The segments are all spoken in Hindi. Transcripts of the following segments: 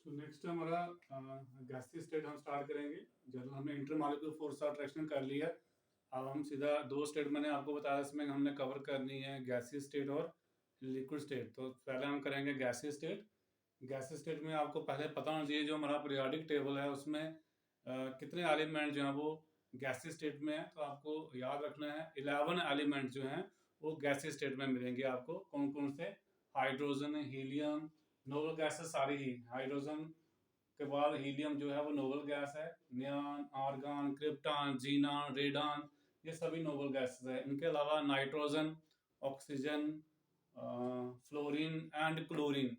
तो नेक्स्ट हमारा गैसीय स्टेट हम स्टार्ट करेंगे। जनरल हमने इंटरमॉलिक्यूलर फोर्स ऑफ अट्रैक्शन कर लिया। अब हम सीधा दो स्टेट मैंने आपको बताया, इसमें हमने कवर करनी है गैसीय स्टेट और लिक्विड स्टेट। तो पहले हम करेंगे गैसीय स्टेट। गैसीय स्टेट में आपको पहले पता होना चाहिए जो हमारा पीरियोडिक टेबल है उसमें कितने एलिमेंट जो हैं वो गैसीय स्टेट में है। तो आपको याद रखना है 11 एलिमेंट जो हैं वो गैसीय स्टेट में मिलेंगे आपको। कौन कौन से? हाइड्रोजन, हीलियम, नोबल गैसेस सारी ही। हाइड्रोजन के बाद हीलियम जो है वो नोबल गैस है। Neon, argon, krypton, xenon, radon, ये सभी नोबल गैसेस है। इनके अलावा nitrogen, oxygen, fluorine and chlorine,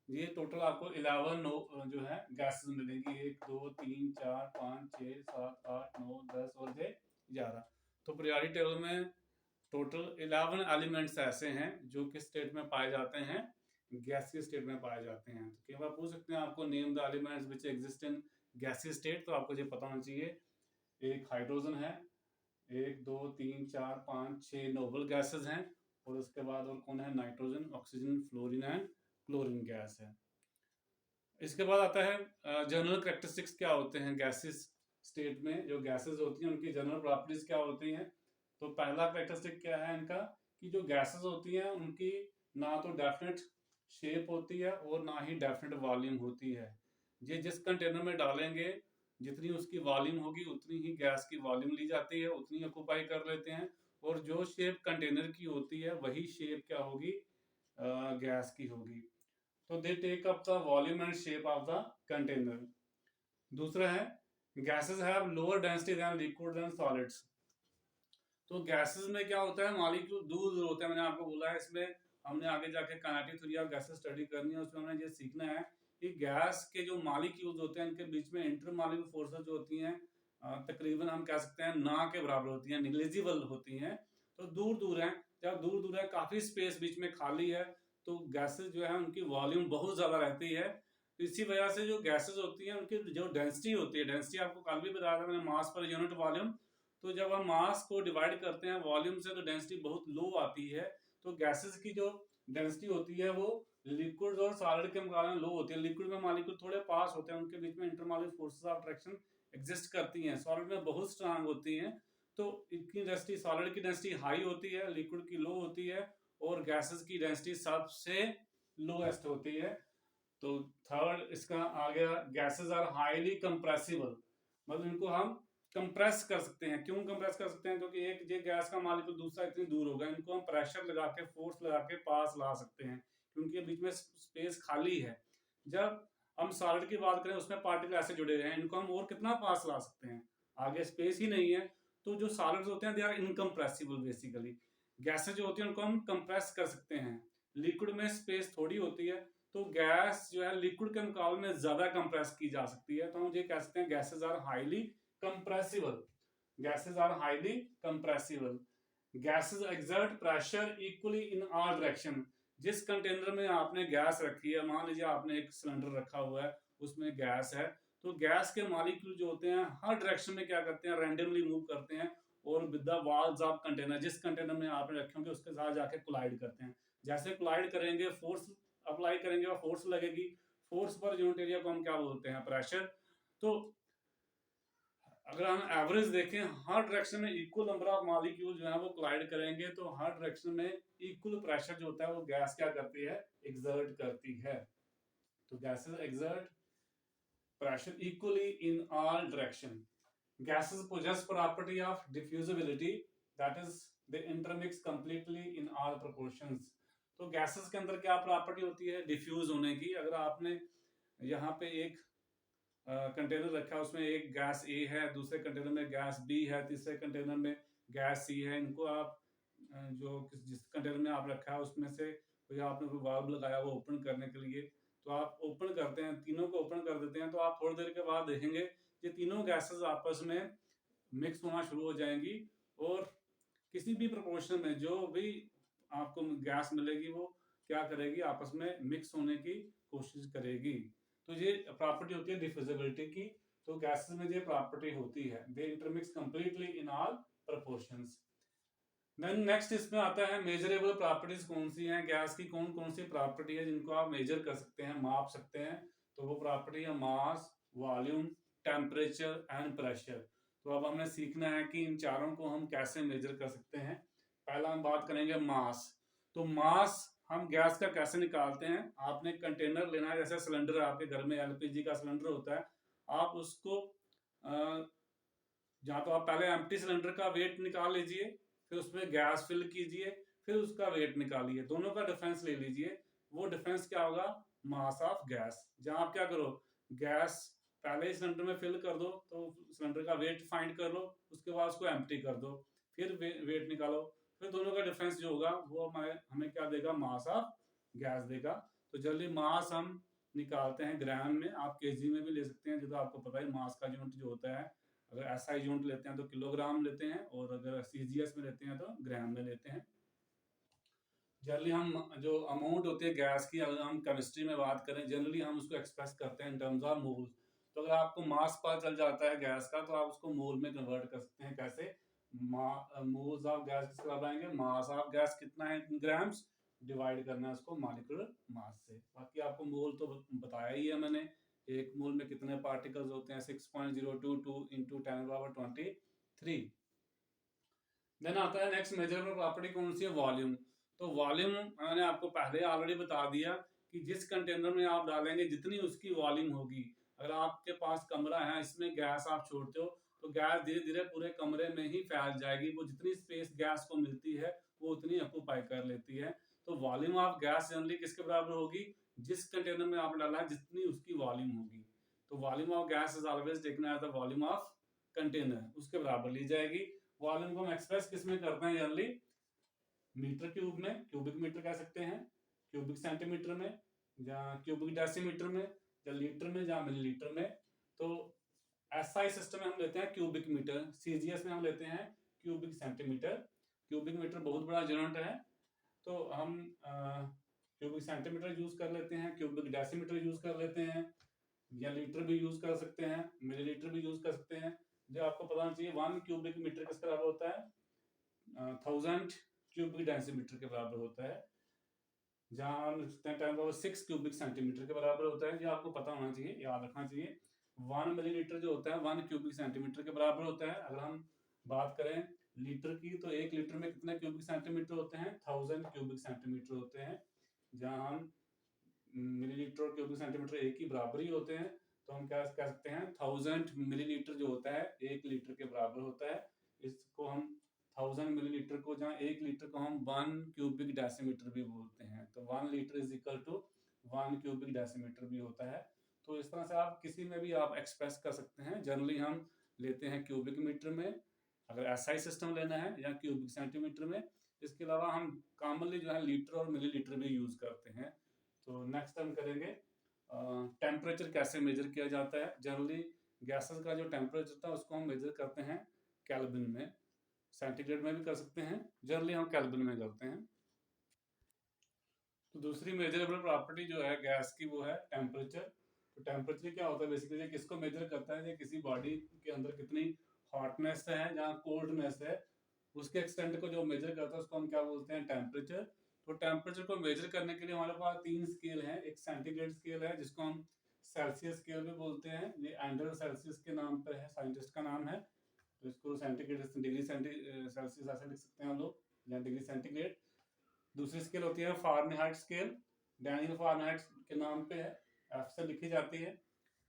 ये टोटल आपको 11 जो है गैसेस मिलेंगी। 1 2 3 4 5 6 7 8 9 10 और 11। तो पीरियोडिक टेबल में टोटल 11 एलिमेंट्स ऐसे हैं जो किस स्टेट में पाए जाते हैं? गैसीय स्टेट में पाए जाते हैं। तो कई बार पूछ सकते हैं आपको name the elements which exist in गैसीय स्टेट, तो आपको ये पता होना चाहिए। एक हाइड्रोजन है, 1 2 3 4 5 6 नोबल गैसेस हैं, और उसके बाद और कौन है? Nitrogen, oxygen, fluorine and chlorine gas है। इसके बाद आता है जनरल कैरेक्टरिस्टिक्स क्या होते हैं गैसेस स्टेट में। जो गैसेस होती हैं उनकी जनरल प्रॉपर्टीज क्या होती हैं? तो पहला कैरेक्टरिस्टिक क्या है इनका कि जो गैसेस होती हैं उनकी ना तो डेफिनेट शेप होती है और ना ही डेफिनेट वॉल्यूम होती है। ये जिस कंटेनर में डालेंगे जितनी उसकी वॉल्यूम होगी उतनी ही गैस की वॉल्यूम ली जाती है, उतनी ऑक्यूपाई कर लेते हैं। और जो शेप कंटेनर की होती है वही शेप क्या होगी? गैस की होगी। तो they take up the volume and shape of the container. दूसरा है gases have lower density than liquid than solids. तो गैसेस में क्या होता है? मॉलिक्यूल दूर दूर होते हैं। मैंने आपको बोला है इसमें हमने आगे जाके kinetic theory of gases study करनी है, उसमें हमें ये सीखना है कि गैस के जो मॉलिक्यूल्स होते हैं इनके बीच में इंटर मॉलिक्यूलर फोर्सेस जो होती हैं तकरीबन हम कह सकते हैं ना के बराबर होती हैं, निग्लिजिबल होती हैं। तो दूर दूर है, जब दूर दूर है काफी स्पेस बीच में खाली है तो गैसेस जो है उनकी वॉल्यूम बहुत ज्यादा रहती है। तो इसी वजह से जो गैसेस होती हैं उनकी जो डेंसिटी होती है, डेंसिटी आपको कल भी बताया था मैंने, मास पर यूनिट वॉल्यूम। तो जब हम मास को डिवाइड करते हैं वॉल्यूम से तो डेंसिटी बहुत लो आती है। तो गैसेस की जो डेंसिटी होती है वो लिक्विड और सॉलिड के मुकाबले में लो होती है। लिक्विड में मॉलिक्यूल थोड़े पास होते हैं, उनके बीच में intermolecular forces of attraction exist करती हैं। सॉलिड में बहुत स्ट्रांग होती हैं। तो इनकी डेंसिटी, सॉलिड की डेंसिटी हाई होती है, लिक्विड की लो होती है, और गैसेस की डेंसिटी सबसे लोएस्ट होती है। तो थर्ड इसका आ गया गैसेस आर हाईली कंप्रेसिबल, मतलब इनको हम कंप्रेस कर सकते हैं। क्यों कंप्रेस कर सकते हैं? क्योंकि एक ये गैस का मॉलिक्यूल दूसरा इतनी दूर होगा, इनको हम प्रेशर लगा के, फोर्स लगा के पास ला सकते हैं क्योंकि बीच में स्पेस खाली है। जब हम सॉलिड की बात करें उसमें पार्टिकल ऐसे जुड़े हुए हैं, इनको हम और कितना पास ला सकते हैं? आगे स्पेस ही नहीं है। तो जो सॉलिड्स होते हैं they are incompressible basically. Gases जो होती है उनको हम कंप्रेस कर सकते हैं। लिक्विड में स्पेस थोड़ी होती है, तो गैस जो है लिक्विड के मुकाबले में ज्यादा कंप्रेस की जा सकती है। तो हम ये कह सकते हैं gases are highly compressible. Gases are highly compressible. Gases exert pressure equally in all direction. जिस कंटेनर में आपने गैस रखी है, मान लीजिए आपने एक सिलेंडर रखा हुआ है उसमें गैस है, तो गैस के मॉलिक्यूल जो होते हैं हर डायरेक्शन में क्या करते हैं? रैंडमली मूव करते हैं और with the walls of container, जिस कंटेनर में आपने रखे होंगे उसके साथ जाके कोलाइड करते हैं। जैसे कोलाइड करेंगे फोर्स अप्लाई करेंगे और फोर्स लगेगी। फोर्स पर यूनिट एरिया को हम क्या बोलते हैं? प्रेशर। तो अगर हम एवरेज देखें हर डायरेक्शन में इक्वल नंबर ऑफ मॉलिक्यूल जो है वो कोलाइड करेंगे तो हर डायरेक्शन में इक्वल प्रेशर जो होता है वो गैस क्या करती है? एक्सर्ट करती है। तो gases exert pressure equally in all direction. Gases possess property of diffusibility, that is they intermix completely in all proportions. तो गैसेस के अंदर क्या प्रॉपर्टी होती है? डिफ्यूज होने की। अगर आपने यहाँ पे एक कंटेनर रखा है उसमें एक गैस ए है, दूसरे कंटेनर में गैस बी है, तीसरे कंटेनर में गैस सी है, इनको आप जो जिस कंटेनर में आप रखा है उसमें से कोई आपने कोई वाल्व लगाया वो ओपन करने के लिए, तो आप ओपन करते हैं, तीनों को ओपन कर देते हैं, तो आप थोड़ी देर के बाद देखेंगे ये तीनों गैसेस आपस में मिक्स होना शुरू हो जाएंगी और किसी भी प्रोपोर्शन में जो भी आपको गैस मिलेगी वो क्या करेगी? आपस में मिक्स होने की कोशिश करेगी। तो ये प्रॉपर्टी होती है डिफ्यूजिबिलिटी की। तो गैसेस में ये प्रॉपर्टी होती है, they intermix completely in all proportions. Then next इसमें आता है मेजरेबल प्रॉपर्टीज कौन सी हैं गैस की, कौन कौन सी प्रॉपर्टी है जिनको आप मेजर कर सकते हैं, माप सकते हैं। तो वो प्रॉपर्टी है मास, वॉल्यूम, टेम्परेचर एंड प्रेशर। तो अब हमने सीखना है कि इन चारों को हम कैसे मेजर कर सकते हैं। पहला हम बात करेंगे मास। तो मास हम गैस का कैसे निकालते हैं। आपने कंटेनर लेना है, जैसे सिलेंडर आपके घर में एलपीजी का सिलेंडर होता है, आप उसको जहाँ तो आप पहले एम्प्टी सिलेंडर का वेट निकाल लीजिए, फिर उसमें गैस फिल कीजिए, फिर उसका वेट निकालिए, दोनों का डिफरेंस ले लीजिए। वो डिफरेंस क्या होगा, मास ऑफ गैस। जहाँ आप क्या करो, गैस पहले ही सिलेंडर में फिल कर दो, तो सिलेंडर का वेट फाइंड कर लो, उसके बाद उसको एम्प्टी कर दो, फिर वेट निकालो, फिर दोनों का डिफरेंस जो होगा वो हमें क्या देगा, मास ऑफ गैस देगा। तो जल्दी मास हम निकालते हैं ग्राम में, आप केजी में भी ले सकते हैं, जो तो आपको पता है मास का यूनिट जो होता है, अगर एसआई यूनिट लेते हैं तो किलोग्राम लेते हैं, और अगर सीजीएस में लेते हैं तो ग्राम में लेते हैं। जनरली हम जो अमाउंट होती है गैस की, अगर हम केमिस्ट्री में बात करें, जनरली हम उसको एक्सप्रेस करते हैं इन टर्म्स ऑफ मोल। तो अगर आपको मास पता चल जाता है गैस का, तो आप उसको मोल में कन्वर्ट कर सकते हैं। कैसे, मोल्स ऑफ गैस किसके बराबर आएंगे, मास ऑफ गैस कितना है इन ग्राम्स, डिवाइड करना है उसको मॉलिक्यूलर मास से। बाकी आपको मोल तो बताया ही है मैंने, एक मोल में कितने पार्टिकल्स होते हैं, 6.022 इंटू 10⁻23। देन आता है नेक्स्ट मेजरेबल प्रॉपर्टी, कौन सी है, वॉल्यूम। तो वॉल्यूम मैंने आपको पहले ऑलरेडी बता दिया कि जिस कंटेनर में आप डालेंगे जितनी उसकी वॉल्यूम होगी। अगर आपके पास कमरा है, इसमें गैस आप छोड़ते हो, तो गैस धीरे धीरे पूरे कमरे में ही फैल जाएगी। वो जितनी स्पेस गैस को मिलती है वो उतनी ऑक्यूपाई कर लेती है। तो वॉल्यूम ऑफ गैस जनरली किसके बराबर होगी, जिस कंटेनर में आप डाला है जितनी उसकी वॉल्यूम होगी। तो volume of gas is always taken as the volume of container, उसके बराबर ली जाएगी। वॉल्यूम को हम एक्सप्रेस किस में करते हैं, जनरली मीटर क्यूब में, क्यूबिक मीटर कह सकते हैं, क्यूबिक सेंटीमीटर में, या क्यूबिक डेसीमीटर में, या लीटर में, या मिलीलीटर में। तो एसआई सिस्टम में हम लेते हैं क्यूबिक मीटर, सीजीएस में हम लेते हैं क्यूबिक सेंटीमीटर। क्यूबिक मीटर बहुत बड़ा यूनिट है, तो हम क्यूबिक सेंटीमीटर यूज कर लेते हैं, क्यूबिक डेसीमीटर यूज कर लेते हैं, या लीटर भी यूज कर सकते हैं, मिलीलीटर भी यूज कर सकते हैं। जो आपको पता होना चाहिए, 1 क्यूबिक मीटर किसके बराबर होता है, 1000 क्यूबिक डेसीमीटर के बराबर होता है। जहाँ 10⁻6 क्यूबिक सेंटीमीटर के बराबर होता है। ये आपको पता होना चाहिए, याद रखना चाहिए। 1 मिलीलीटर जो होता है 1 क्यूबिक सेंटीमीटर के बराबर होता है। अगर हम बात करें लीटर की, तो 1 लीटर में कितने क्यूबिक सेंटीमीटर होते हैं, 1000 क्यूबिक सेंटीमीटर होते हैं। जहाँ हम मिलीलीटर और क्यूबिक सेंटीमीटर एक ही बराबर ही होते हैं, तो हम क्या कह सकते हैं, 1000 मिलीलीटर जो होता है 1 लीटर के बराबर होता है। इसको हम 1000 मिलीलीटर को, जहाँ 1 लीटर को हम 1 क्यूबिक डेसीमीटर भी बोलते हैं। तो 1 litre is equal to 1 cubic decimetre भी होता है। तो इस तरह से आप किसी में भी आप एक्सप्रेस कर सकते हैं। जनरली हम लेते हैं क्यूबिक मीटर में, अगर एसआई सिस्टम लेना है, या क्यूबिक सेंटीमीटर में। इसके अलावा हम कॉमनली जो है लीटर और मिलीलीटर भी यूज करते हैं। तो नेक्स्ट हम करेंगे टेम्परेचर कैसे मेजर किया जाता है। जनरली गैसेस का जो टेम्परेचर था उसको हम मेजर करते हैं केल्विन में, सेंटीग्रेड में भी कर सकते हैं, जनरली हम केल्विन में करते हैं। तो दूसरी मेजरेबल प्रॉपर्टी जो है गैस की, वो है टेम्परेचर। तो टेम्परेचर क्या होता है, बेसिकली किसको मेजर करता है, किसी बॉडी के अंदर कितनी हॉटनेस है, जहाँ कोल्डनेस है, उसके एक्सटेंट को जो मेजर करता है उसको हम क्या बोलते हैं, टेम्परेचर। तो टेम्परेचर को मेजर करने के लिए हमारे पास 3 स्केल हैं। एक सेंटीग्रेड स्केल है, जिसको हम सेल्सियस स्केल भी बोलते हैं। ये एंडर सेल्सियस के नाम पर है, साइंटिस्ट का नाम है। तो इसको सेंटीग्रेड, डिग्री सेल्सियस ऐसे लिख सकते हैं हम लोग, या डिग्री सेंटीग्रेड। दूसरी स्केल होती है फारेनहाइट स्केल, डैनियल फारेनहाइट के नाम पे है, एफ से लिखी जाती है।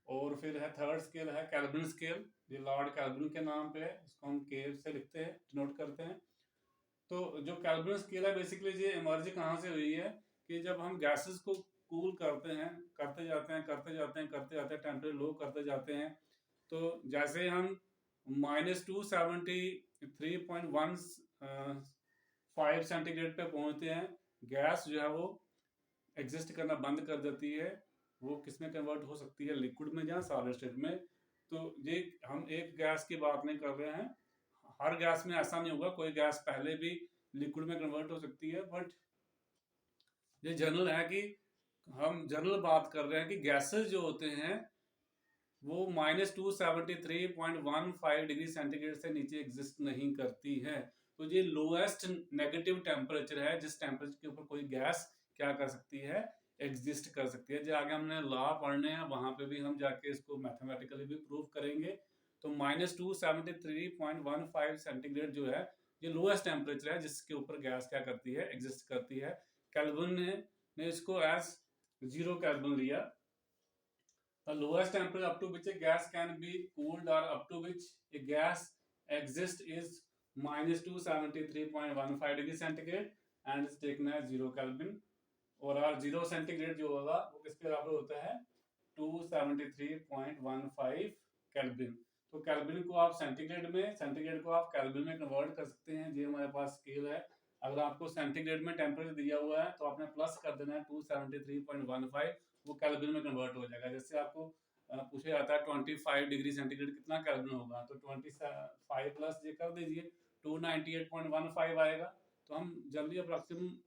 और फिर है थर्ड स्केल है केल्विन स्केल, ये लॉर्ड केल्विन के नाम पे है, इसको हम के से लिखते हैं, डिनोट करते हैं। तो जो केल्विन स्केल है, बेसिकली ये इमर्ज कहाँ से हुई है, कि जब हम गैसेस को कूल करते हैं, करते जाते हैं, टेम्परेचर लो करते जाते हैं, तो जैसे हम -273.15 सेंटीग्रेड पे पहुंचते हैं, गैस जो है वो एग्जिस्ट करना बंद कर देती है। वो किस में कन्वर्ट हो सकती है, लिक्विड में या सॉलिड स्टेट में। तो ये हम एक गैस की बात नहीं कर रहे हैं, हर गैस में ऐसा नहीं होगा, कोई गैस पहले भी लिक्विड में कन्वर्ट हो सकती है। बट ये जनरल है कि हम जनरल बात कर रहे हैं कि गैसेस जो होते हैं वो -273.15 डिग्री सेंटीग्रेड से नीचे एग्जिस्ट नहीं करती है। तो ये लोएस्ट नेगेटिव टेम्परेचर है, जिस टेम्परेचर के ऊपर कोई गैस क्या कर सकती है, एग्जिस्ट कर सकती है। जो आगे हमने लॉ पढ़ने हैं वहां पे भी हम जाके इसको मैथमेटिकली भी प्रूव करेंगे। तो -273.15 सेंटीग्रेड जो है ये लोएस्ट टेम्परेचर है जिसके ऊपर गैस क्या करती है, एग्जिस्ट करती है। केल्विन ने इसको एज 0 केल्विन लिया। The lowest temperature up to which a gas can be cooled or up to which a gas exists is -273.15 degree centigrade and is taken as 0 kelvin. और 0 सेंटीग्रेड जो होगा वो किसके बराबर होता है, 273.15 केल्विन। तो केल्विन को आप सेंटीग्रेड में, सेंटीग्रेड को आप केल्विन में कन्वर्ट कर सकते हैं। ये हमारे पास स्केल है। अगर आपको सेंटीग्रेड में टेम्परेचर दिया हुआ है तो आपने प्लस कर देना है 273.15, वो केल्विन में कन्वर्ट हो जाएगा। जैसे आपको पूछा जाता है 25 डिग्री सेंटीग्रेड कितना केल्विन होगा, तो 25 प्लस ये कर दीजिए 298.15 आएगा। तो हम जल्दी अप्रोक्सीमेट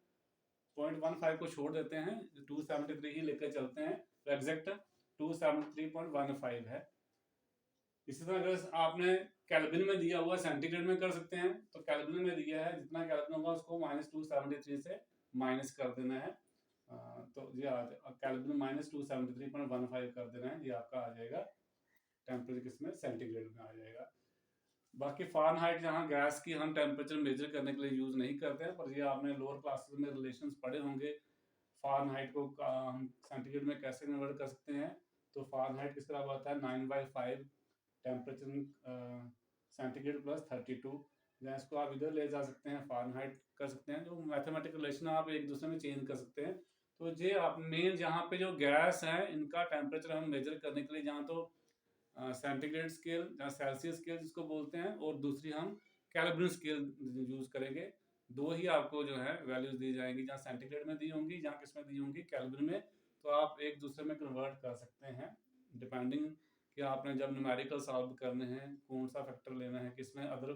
0.15 को छोड़ देते हैं, 273 ही लेकर चलते हैं, तो एग्जैक्ट 273.15 है। इसी तरह अगर आपने केल्विन में दिया हुआ सेंटीग्रेड में कर सकते हैं, तो केल्विन में दिया है जितना केल्विन होगा उसको -273 से माइनस कर देना है। तो ये केल्विन -273.15 कर देना है, ये आपका आ जाएगा टेम्परेचर किसमें, सेंटीग्रेड में आ जाएगा। बाकी फ़ारेनहाइट जहाँ गैस की हम टेम्परेचर मेजर करने के लिए यूज नहीं करते हैं, पर ये आपने लोअर क्लासेस में रिलेशंस पढ़े होंगे। फ़ारेनहाइट को हम सेंटीग्रेड में कैसे कन्वर्ट कर सकते हैं। तो फ़ारेनहाइट किस तरह आता है, 9/5 टेम्परेचर सेंटीग्रेड प्लस 32। गैस को आप इधर ले जा सकते हैं, फ़ारेनहाइट कर सकते हैं। जो मैथमेटिकल रिलेशन आप एक दूसरे में चेंज कर सकते हैं। तो ये आप मेन जहाँ पे जो गैस है इनका टेम्परेचर हम मेजर करने के लिए जहाँ तो सेंटीग्रेड स्केल या सेल्सियस स्केल जिसको बोलते हैं, और दूसरी हम केल्विन स्केल यूज करेंगे। दो ही आपको जो है वैल्यूज दी जाएंगी, जहाँ सेंटीग्रेड में दी होंगी, जहाँ किसमें दी होंगी, केल्विन में। तो आप एक दूसरे में कन्वर्ट कर सकते हैं डिपेंडिंग कि आपने जब न्यूमेरिकल सॉल्व करने हैं कौन सा फैक्टर लेना है, किसमें अदर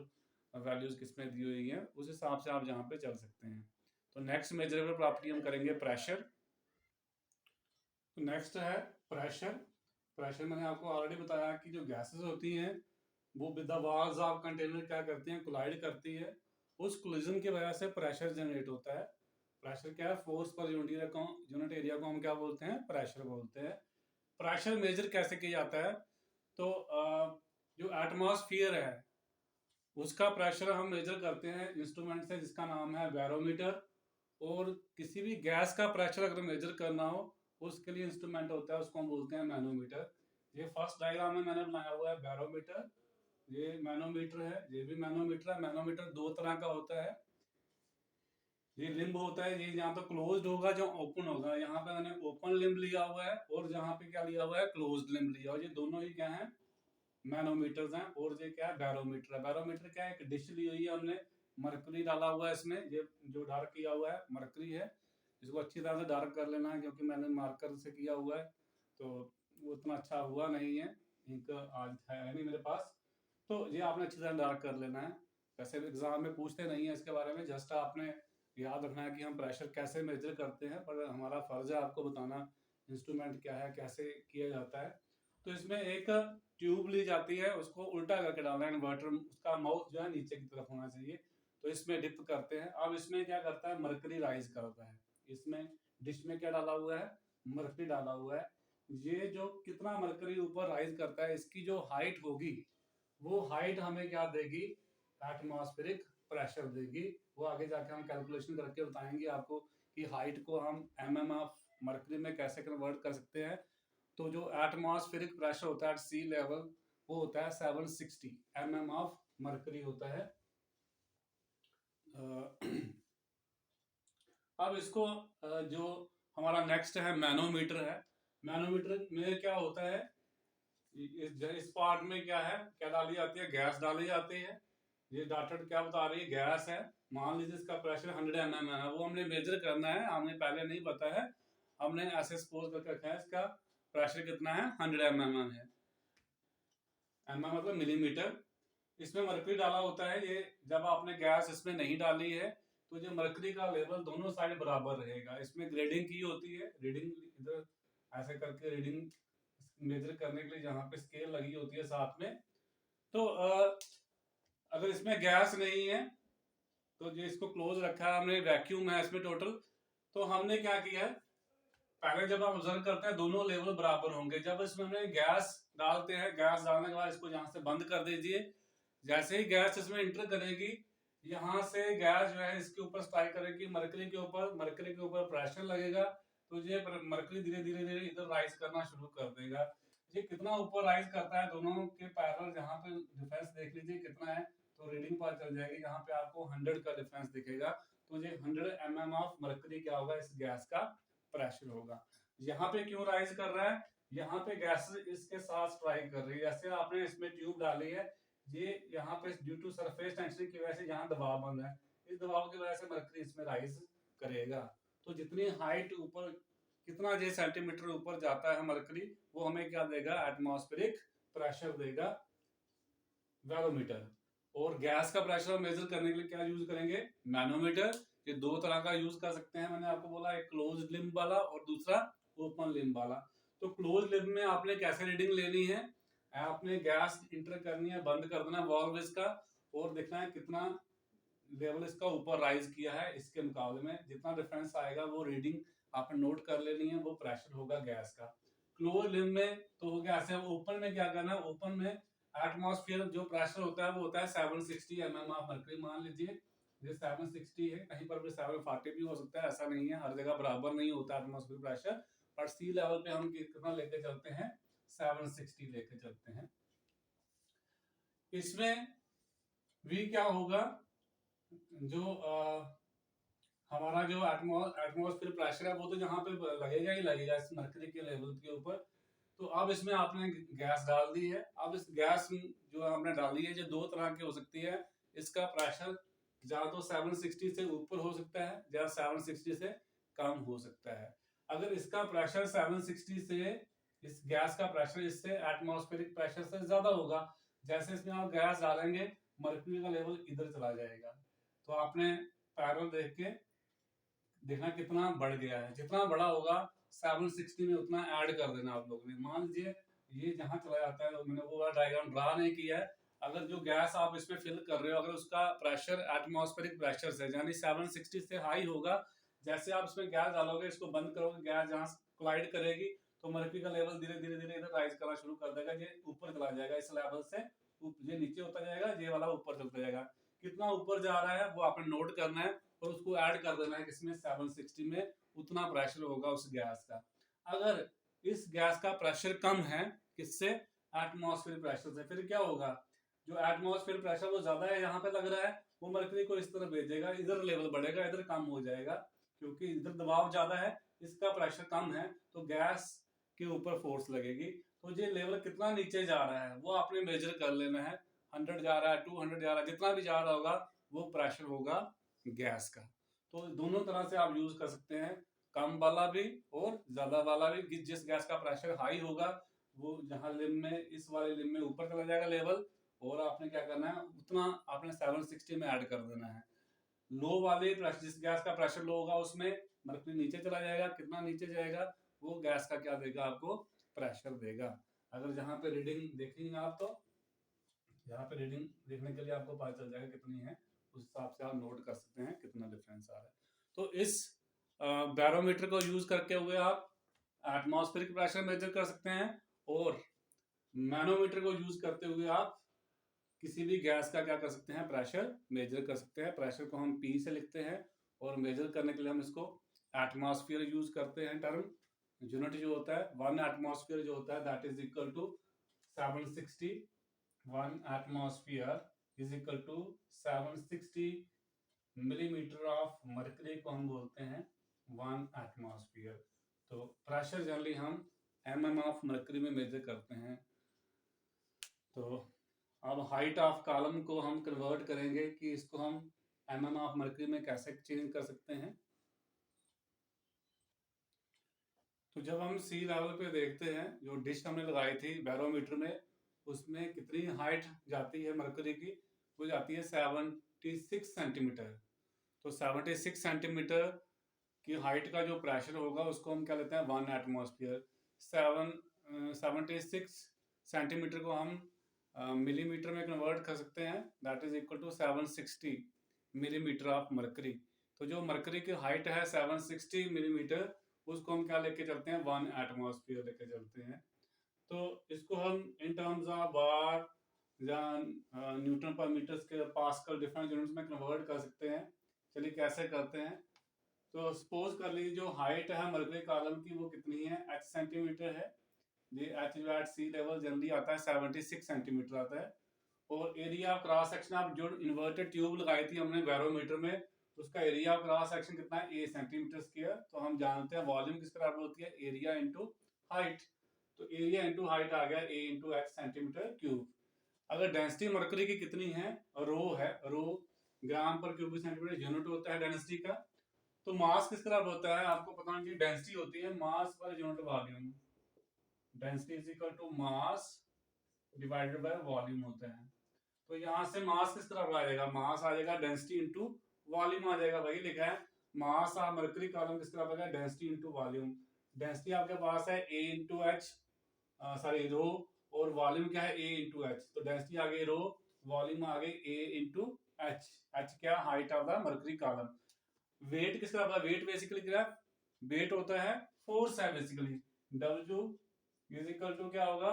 वैल्यूज किसमें दी हुई हैं, उस हिसाब से आप जहाँ पे चल सकते हैं। तो नेक्स्ट मेजरेबल प्रॉपर्टी हम करेंगे प्रेशर। तो नेक्स्ट है प्रेशर। प्रेशर मैंने आपको ऑलरेडी बताया कि जो गैसेस होती हैं वो with the walls of container क्या करती हैं, कोलाइड करती है। उस कोलिजन की वजह से प्रेशर जनरेट होता है। प्रेशर क्या है, फोर्स पर यूनिट एरिया को हम क्या बोलते हैं, प्रेशर बोलते हैं। प्रेशर मेजर कैसे किया जाता है, तो जो एटमॉस्फेयर है उसका प्रेशर हम मेजर करते हैं इंस्ट्रूमेंट से जिसका नाम है बैरोमीटर। और किसी भी गैस का प्रेशर अगर मेजर करना हो उसके लिए इंस्ट्रूमेंट होता है, उसको हम बोलते हैं मैनोमीटर। ये फर्स्ट डायग्राम में मैंने बनाया हुआ है बैरोमीटर, ये मैनोमीटर है, ये भी मैनोमीटर है। मैनोमीटर दो तरह का होता है, ये लिम्ब होता है, ये जहाँ पे क्लोज्ड होगा जो ओपन होगा। यहाँ पे मैंने ओपन लिम्ब लिया हुआ है, और जहाँ पे क्या लिया हुआ है, क्लोज्ड लिम्ब लिया हुआ है। ये दोनों ही क्या है, मैनोमीटर्स हैं। और ये क्या है, बैरोमीटर है। बैरोमीटर क्या है, एक डिश ली हुई है हमने, मरकरी डाला हुआ है इसमें, ये जो डार्क किया हुआ है मरकरी है। इसको अच्छी तरह से डार्क कर लेना है, क्योंकि मैंने मार्कर से किया हुआ है तो वो इतना अच्छा हुआ नहीं है, इंक आज है नहीं मेरे पास। तो ये आपने अच्छी तरह डार्क कर लेना है। वैसे एग्जाम में पूछते नहीं है इसके बारे में, जस्ट आपने याद रखना है कि हम प्रेशर कैसे मेजर करते हैं, पर हमारा फर्ज है आपको बताना इंस्ट्रूमेंट क्या है, कैसे किया जाता है। तो इसमें एक ट्यूब ली जाती है, उसको उल्टा करके डालना है इन्वर्टर, उसका माउथ जो है नीचे की तरफ होना चाहिए। तो इसमें डिप करते हैं। अब इसमें क्या करता है, मरकरी राइज करता है। इसमें डिश में क्या डाला हुआ है, मरकरी डाला हुआ है। ये जो कितना मरकरी ऊपर राइज करता है, इसकी जो हाइट होगी वो हाइट हमें क्या देगी, एटमॉस्फेरिक प्रेशर देगी। वो आगे जाके हम कैलकुलेशन करके बताएंगे आपको कि हाइट को हम mm ऑफ मरकरी में कैसे कन्वर्ट कर सकते हैं। तो जो एटमॉस्फेरिक प्रेशर होता है सी लेवल वो होता है 760 mm ऑफ मरकरी होता है। अब इसको जो हमारा नेक्स्ट है मैनोमीटर है। मैनोमीटर में क्या होता है, इस पार्ट में क्या है, क्या डाली जाती है, गैस डाली जाती है। ये डॉटेड क्या बता रही है, गैस है। मान लीजिए इसका प्रेशर 100 mm है, वो हमने मेजर करना है, हमने पहले नहीं पता है, हमने ऐसे सपोज करके रखा है इसका प्रेशर कितना है, 100 mm है। mm मतलब मिलीमीटर। इसमें मरकरी डाला होता है। ये जब आपने गैस इसमें नहीं डाली है तो जो मरकरी का लेवल दोनों साइड बराबर रहेगा। इसमें ग्रेडिंग की होती है, रीडिंग इधर ऐसे करके रीडिंग मेजर करने के लिए जहाँ पे स्केल लगी होती है साथ में। तो अगर इसमें गैस नहीं है तो जो इसको क्लोज रखा है हमने, वैक्यूम है इसमें टोटल। तो हमने क्या किया है, पहले जब आप ऑब्जर्व करते हैं दोनों लेवल बराबर होंगे। जब इसमें हम गैस डालते हैं, गैस डालने के बाद इसको यहाँ से बंद कर दीजिए। जैसे ही गैस इसमें इंटर करेगी, यहाँ से गैस जो है इसके ऊपर स्ट्राइक करेगी मरकरी के ऊपर, मरकरी के ऊपर प्रेशर लगेगा, तो ये मरकरी धीरे धीरे धीरे इधर राइज करना शुरू कर देगा। ये कितना ऊपर राइज करता है दोनों के पैरेलल, जहाँ पे डिफरेंस देख लीजिए कितना है, तो रीडिंग पता चल जाएगी। यहाँ पे आपको 100 का डिफरेंस दिखेगा, तो ये 100 mm ऑफ मरकरी क्या होगा, इस गैस का प्रेशर होगा। यहाँ पे क्यों राइज कर रहा है, यहाँ पे गैस इसके साथ स्ट्राइक कर रही है। जैसे आपने इसमें ट्यूब डाली है, ये यहाँ पे ड्यू टू सरफेस टेंशन की वजह से यहाँ दबाव बन रहा है, इस दबाव की वजह से मरकरी इसमें राइज करेगा। तो जितनी हाइट ऊपर, कितना जे सेंटीमीटर ऊपर जाता है मरकरी, वो हमें क्या देगा, एटमॉस्फेरिक प्रेशर देगा बैरोमीटर। और गैस का प्रेशर मेजर करने के लिए क्या यूज करेंगे, मैनोमीटर। ये दो तरह का यूज कर सकते हैं, मैंने आपको बोला, एक क्लोज लिम्ब वाला और दूसरा ओपन लिम्ब वाला। तो क्लोज लिम्ब में आपने कैसे रीडिंग लेनी है, आपने गैस इंटर करनी है, बंद कर देना वाल्व इसका, और देखना है कितना लेवल इसका ऊपर राइज किया है, इसके मुकाबले में जितना डिफरेंस आएगा वो रीडिंग आपने नोट कर लेनी है, वो प्रेशर होगा गैस का। क्लोज लिम्ब में तो हो गया ऐसे। ओपन में क्या करना है, ओपन में एटमॉस्फेयर जो प्रेशर होता है वो होता है 760 mm ऑफ मरकरी। मान लीजिए ये 760 है, कहीं पर भी 740 भी हो सकता है, ऐसा नहीं है, हर जगह बराबर नहीं होता एटमॉस्फेयर प्रेशर। पर सी लेवल पे हम कितना लेके चलते हैं, 760 लेके चलते हैं। इसमें भी क्या होगा, जो हमारा जो एटमॉस्फेयर प्रेशर है वो तो यहाँ पे लगेगा ही लगेगा इस मरकरी के लेवल के ऊपर। तो अब इसमें आपने गैस डाल दी है। अब इस गैस जो आपने डाली है, जो दो तरह की हो सकती है, इसका प्रेशर या तो 760 से ऊपर हो सकता है या 760 से कम हो सकता है। अगर इसका प्रेशर 760 से, इस गैस का प्रेशर इससे एटमॉस्फेरिक प्रेशर से ज्यादा होगा, जैसे इसमें आप गैस डालेंगे मरकरी का लेवल इधर चला जाएगा। तो आपने पैरेलल देख के देखना कितना बढ़ गया है, जितना बड़ा होगा 760 में उतना ऐड कर देना आप लोगों ने। मान लीजिए ये जहां चला जाता है, मैंने वो वाला डायग्राम ड्रा नहीं किया है। अगर जो गैस आप इसमें फिल कर रहे हो, अगर उसका प्रेशर एटमॉस्फेरिक प्रेशर से यानी 760 से हाई होगा, जैसे आप इसमें गैस डालोगे, इसको बंद करोगे, गैस जहां कोलाइड करेगी, तो मरकरी का लेवल धीरे धीरे धीरे इधर राइज करना शुरू कर देगा। ये ऊपर चला जाएगा इस लेवल से, ये नीचे होता जाएगा, ये वाला ऊपर चलता जाएगा। कितना ऊपर जा रहा है वो आपने नोट करना है और उसको ऐड कर देना है किसमें, 760 में। उतना प्रेशर होगा उस गैस का। अगर इस गैस का प्रेशर कम है किससे, एटमॉस्फेयर प्रेशर से, फिर क्या होगा, जो एटमॉस्फेयर प्रेशर वो ज्यादा है यहाँ पे लग रहा है, वो मरकरी को इस तरह भेजेगा, इधर लेवल बढ़ेगा, इधर कम हो जाएगा, क्योंकि इधर दबाव ज्यादा है, इसका प्रेशर कम है, तो गैस के ऊपर फोर्स लगेगी। तो ये लेवल कितना नीचे जा रहा है वो आपने मेजर कर लेना है। 100 जा रहा है, 200 जा रहा है, जितना भी जा रहा होगा वो प्रेशर होगा गैस का। तो दोनों तरह से आप यूज कर सकते हैं, कम वाला भी और ज्यादा वाला भी। जिस गैस का प्रेशर हाई होगा वो जहां लिम्ब में, इस वाले लिम्ब में ऊपर चला जाएगा लेवल, और आपने क्या करना है, उतना आपने 760 में ऐड कर देना है। लो वाले प्रेशर, जिस गैस का प्रेशर लो होगा उसमें मरकरी नीचे चला जाएगा, कितना नीचे जाएगा, वो गैस का क्या देगा आपको, प्रेशर देगा। अगर जहां पे रीडिंग देखेंगे आप, तो यहाँ पे रीडिंग देखने के लिए आपको पता चल जाएगा कितनी है, उस हिसाब से आप नोट कर सकते हैं कितना डिफरेंस आ रहा है। तो इस बैरोमीटर को यूज करके हुए आप एटमॉस्फेरिक प्रेशर मेजर कर सकते हैं, और मैनोमीटर को यूज करते हुए आप किसी भी गैस का क्या कर सकते हैं, प्रेशर मेजर कर सकते हैं। प्रेशर को हम पी से लिखते हैं, और मेजर करने के लिए हम इसको एटमॉस्फेयर यूज करते हैं टर्म। यूनिट जो होता है 1 एटमॉस्फेयर जो होता है, that is equal to 760। 1 atmosphere is equal to 760 millimetre of mercury को हम बोलते हैं 1 एटमॉस्फेयर। तो प्रेशर जनरली हम mm ऑफ मरकरी में मेजर करते हैं। तो अब हाइट ऑफ कॉलम को हम कन्वर्ट करेंगे कि इसको हम mm ऑफ मरकरी में कैसे चेंज कर सकते हैं। तो जब हम सी लेवल पे देखते हैं, जो डिश हमने लगाई थी बैरोमीटर में, उसमें कितनी हाइट जाती है मरकरी की, वो जाती है 76 सेंटीमीटर। तो 76 सेंटीमीटर की हाइट का जो प्रेशर होगा उसको हम क्या लेते हैं, 1 एटमॉस्फेयर। 76 सेंटीमीटर को हम मिलीमीटर में कन्वर्ट कर सकते हैं, that is equal to 760 millimetre of mercury. तो जो मरकरी की हाइट है 760 मिलीमीटर, उसको हम क्या लेके चलते हैं, 1 एटमॉस्फेयर लेके चलते हैं। तो इसको हम इन टर्म्स ऑफ बार या न्यूटन पर मीटर के पास्कल डिफरेंट यूनिट्स में कन्वर्ट कर सकते हैं। चलिए कैसे करते हैं। तो सपोज कर लीजिए जो हाइट है मरकरी कॉलम की वो कितनी है, h सेंटीमीटर है। ये h जो एट सी लेवल जनरली आता है 76 सेंटीमीटर आता है। और एरिया ऑफ क्रॉस सेक्शन, आप जो इन्वर्टेड ट्यूब लगाई थी हमने बैरोमीटर में, उसका एरिया ऑफ क्रॉस सेक्शन कितना है, a सेंटीमीटर स्क्वायर। तो हम जानते हैं वॉल्यूम किस बराबर होती है, एरिया इंटू हाइट। तो एरिया इंटू हाइट आ गया a into h centimetre cube. अगर डेंसिटी मरकरी की कितनी है, रो है, रो ग्राम पर क्यूबिक सेंटीमीटर यूनिट होता है डेंसिटी का। तो मास किस तरह होता है, आपको पता होना चाहिए। डेंसिटी होती है mass per unit volume. Density is equal to mass divided by volume होता है। तो यहां से मास किस तरह आ जाएगा, मास आ जाएगा डेंसिटी इंटू वॉल्यूम आ जाएगा। वही लिखा है मास ऑफ मरकरी कॉलम किस तरह आ जाएगा, डेंसिटी इंटू वॉल्यूम। डेंसिटी आपके पास है a into H, sorry rho, और वॉल्यूम क्या है a इंटू एच। तो डेंसिटी आ गई रो, वॉल्यूम आ गई a इंटू एच। एच क्या, height of the mercury column. Weight किस तरह, वेट बेसिकली क्या, वेट होता है फोर्स है basically. W is equal to क्या होगा,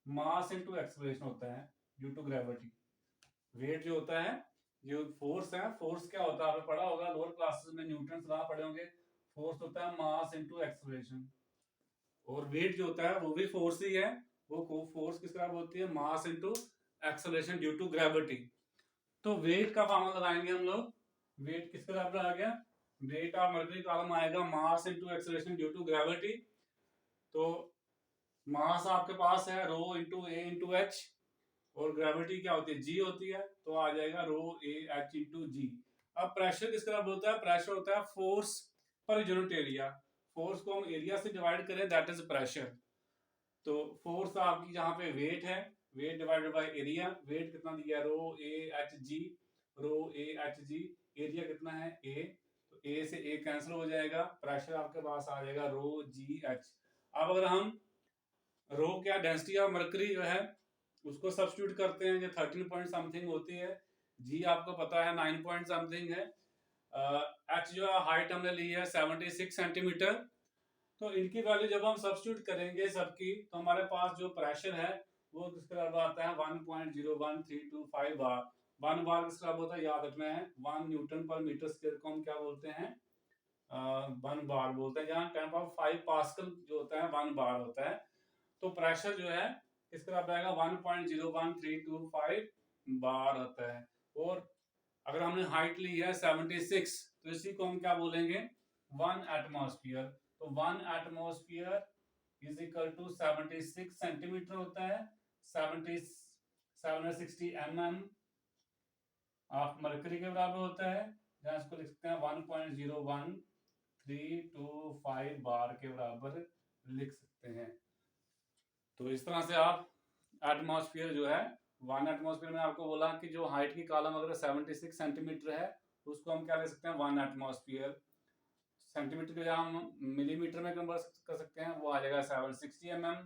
मास इंटू एक्सेलरेशन होता है ड्यू टू ग्रेविटी। वेट जो होता है, जो फोर्स है, फोर्स क्या होता है आपने पढ़ा होगा लोअर क्लासेस में, न्यूटन लॉ पढ़े होंगे। फोर्स होता है मास इंटू एक्सेलरेशन। और वेट जो होता है वो भी फोर्स ही है। वो फोर्स किस तरह होती है, mass into acceleration due to gravity. तो वेट का फॉर्मूला लगाएंगे हम लोग। वेट किस बराबर आ गया, वेट ऑफ मरकरी कॉलम आएगा mass into acceleration due to gravity. तो मास आपके पास है rho into A into H, और ग्रेविटी क्या होती है, जी होती है। तो आ जाएगा रो ए एच इंटू जी। अब प्रेशर किस तरह होता है, प्रेशर होता है force per unit area. Force को हम एरिया से डिवाइड करें, दैट इज प्रेशर। तो फोर्स आपकी जहां पे वेट है, weight divided by area. Weight कितना दिया, rho A H G, rho A H G. Area कितना है, ए, तो ए से ए कैंसिल हो जाएगा। प्रेशर आपके पास आ जाएगा रो जी एच। अब अगर हम रो क्या, डेंसिटी ऑफ मरकरी जो है उसको सब्स्टिट्यूट करते हैं, जो 13 पॉइंट समथिंग होती है। जी आपको पता है 9 पॉइंट समथिंग है। एच जो है हाइट हमने ली है 76 सेंटीमीटर। तो इनकी वैल्यू जब हम सब्स्टिट्यूट करेंगे सबकी, तो हमारे पास जो प्रेशर है वो किस तरह आता है, 1.01325 बार। 1 बार किस तरह होता है, याद रखना है। 1 न्यूटन पर मीटर स्क्वायर को हम क्या बोलते हैं, 1 बार बोलते हैं। जहाँ 10⁵ पास्कल जो होता है 1 बार होता है। तो प्रेशर जो है किस तरह आएगा, 1.01325 बार होता है। और अगर हमने हाइट ली है 76, तो इसी को हम क्या बोलेंगे, 1 एटमॉस्फेयर। तो 1 atmosphere is equal to 76 centimetre होता है। 760 mm ऑफ मरकरी के बराबर होता है। जहां इसको लिख सकते हैं 1.01325 बार के बराबर लिख सकते हैं। तो इस तरह से आप एटमॉस्फेयर जो है, 1 एटमॉस्फेयर में आपको बोला कि जो हाइट की कॉलम अगर 76 सेंटीमीटर है, उसको हम क्या ले सकते हैं, 1 एटमॉस्फेयर। सेंटीमीटर के जहाँ हम मिलीमीटर में कन्वर्ट कर सकते हैं, वो आ जाएगा 760 mm।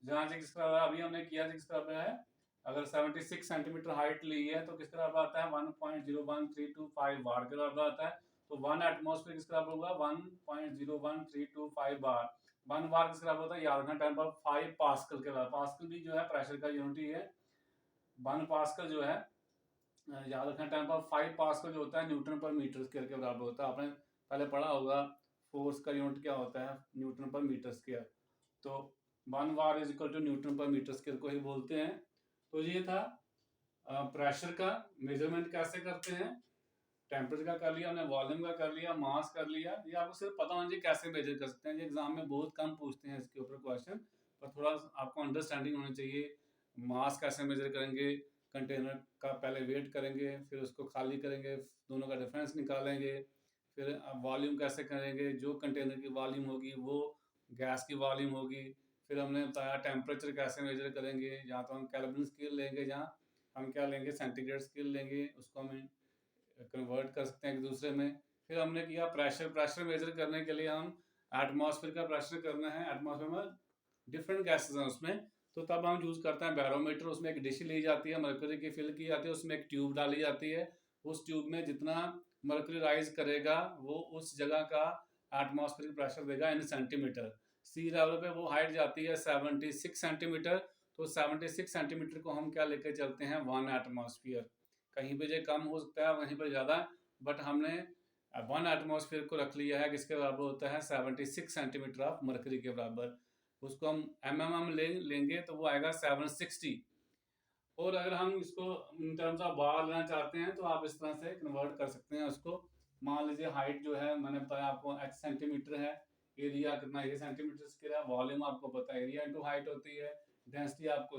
जहाँ से किस तरह अभी हमने किया, किस तरह है, अगर 76 सेंटीमीटर हाइट ली है तो किस तरह आता है, 1.01325 बार के बराबर आता है। तो 1 एटमॉस्फेयर किस तरह होगा, 1.01325 बार। 1 बार किस तरह होता है, याद रखना, 10⁵ पास्कल के बराबर। पास्कल भी जो है प्रेशर का यूनिट ही है। 1 पास्कल जो है, याद रखना, 10⁵ पास्कल जो होता है न्यूटन पर मीटर स्क्वायर के बराबर होता है। आपने पहले पढ़ा होगा फोर्स का यूनिट क्या होता है, न्यूटन पर मीटर स्क्वायर। तो 1 bar is equal to newton per metre square को ही बोलते हैं। तो ये था प्रेशर का मेजरमेंट कैसे करते हैं। टेम्परेचर का कर लिया हमने, वॉल्यूम का कर लिया, मास कर लिया। ये आपको सिर्फ पता होना चाहिए कैसे मेजर कर सकते हैं। ये एग्जाम में बहुत कम पूछते हैं इसके ऊपर क्वेश्चन, पर थोड़ा आपको अंडरस्टैंडिंग होनी चाहिए। मास कैसे मेजर करेंगे, कंटेनर का पहले वेट करेंगे, फिर उसको खाली करेंगे, दोनों का डिफरेंस निकालेंगे। फिर वॉल्यूम कैसे करेंगे, जो कंटेनर की वॉल्यूम होगी वो गैस की वॉल्यूम होगी। फिर हमने बताया टेम्परेचर कैसे मेजर करेंगे, या तो हम केल्विन स्केल लेंगे, जहाँ हम क्या लेंगे, सेंटीग्रेड स्केल लेंगे, उसको हम कन्वर्ट कर सकते हैं एक दूसरे में। फिर हमने किया प्रेशर। प्रेशर मेजर करने के लिए हम एटमॉस्फेयर का प्रेशर करना है। एटमॉस्फेयर में डिफरेंट गैसेस हैं उसमें, तो तब हम यूज करते हैं बैरोमीटर। उसमें एक डिश ली जाती है, मरकरी की फिल की जाती है, उसमें एक ट्यूब डाली जाती है। उस ट्यूब में जितना मरकरी राइज करेगा वो उस जगह का एटमॉस्फेरिक प्रेशर देगा इन सेंटीमीटर। सी लेवल पे वो हाइट जाती है 76 सेंटीमीटर, तो 76 सेंटीमीटर को हम क्या लेकर चलते हैं 1 एटमॉस्फेयर। कहीं पे जो कम हो सकता है, वहीं पर ज़्यादा, बट हमने 1 एटमॉस्फेयर को रख लिया है, किसके बराबर होता है 76 सेंटीमीटर ऑफ मरकरी के बराबर। उसको हम एमएम लेंगे तो वो आएगा 760। और अगर हम इसको इन टर्म्स ऑफ बार लेना चाहते हैं तो आप इस तरह से कन्वर्ट कर सकते हैं उसको। मान लीजिए हाइट जो है मैंने बताया आपको x सेंटीमीटर है, एरिया कितना ये सेंटीमीटर स्क्वायर है, वॉल्यूम आपको पता है एरिया इंटू हाइट होती है, डेंसिटी आपको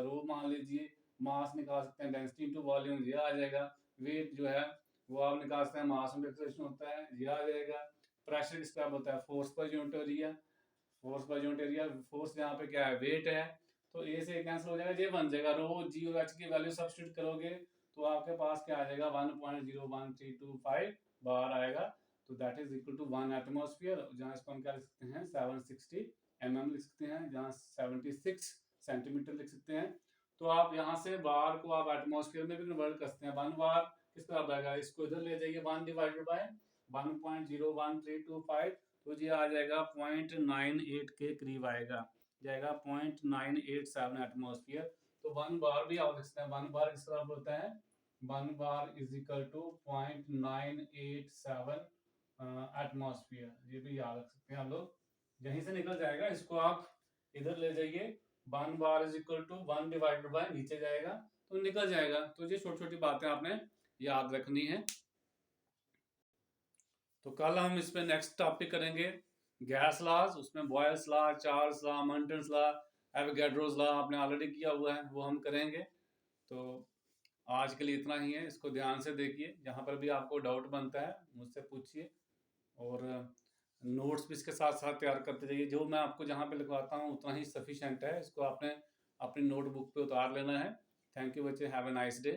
रो मान लीजिए, मास निकाल सकते हैं डेंसिटी इंटू वॉल्यूम ये आ जाएगा, वेट जो है वो आप निकाल सकते हैं मास में एक्सेलरेशन होता है ये आ जाएगा, प्रेशर किसका होता है force per unit area, force per unit area, force यहाँ पे क्या है वेट है, तो ए से कैंसिल हो जाएगा, ये बन जाएगा रो जी और एच की वैल्यू सब्स्टिट्यूट करोगे तो आपके पास क्या आ जाएगा 1.01325 बार आएगा, तो that is equal to 1 atmosphere. जहाँ इसको हम क्या लिख सकते हैं 760 mm लिख सकते हैं, जहाँ 76 सेंटीमीटर लिख सकते हैं। तो आप यहाँ से बार को आप एटमॉस्फेयर में भी कन्वर्ट कर सकते हैं। 1 बार किस तरह आएगा, इसको इधर ले जाइए 1 डिवाइडेड बाय 1.01325, तो ये आ जाएगा 0.98 के करीब आएगा, जाएगा 0.987 एटमॉस्फेयर। तो 1 बार भी आप लिख सकते हैं, 1 बार किस तरह होता है 1 bar is equal to 0.987 atmosphere, ये भी याद रख सकते हैं आप लोग, यहीं से निकल जाएगा। इसको आप इधर ले जाइए 1 bar is equal to 1 divided by नीचे जाएगा तो निकल जाएगा। तो ये छोटी छोटी बातें आपने याद रखनी है। तो कल हम इस पे नेक्स्ट टॉपिक करेंगे गैस लॉज, उसमें Boyle's law, Charles law, Montons law, Avogadro's law आपने ऑलरेडी किया हुआ है, वो हम करेंगे। तो आज के लिए इतना ही है, इसको ध्यान से देखिए, जहाँ पर भी आपको डाउट बनता है मुझसे पूछिए, और नोट्स भी इसके साथ साथ तैयार करते जाइए। जो मैं आपको जहाँ पे लिखवाता हूँ उतना ही सफिशिएंट है, इसको आपने अपनी नोटबुक पे उतार लेना है। थैंक यू बच्चे, हैव ए नाइस डे।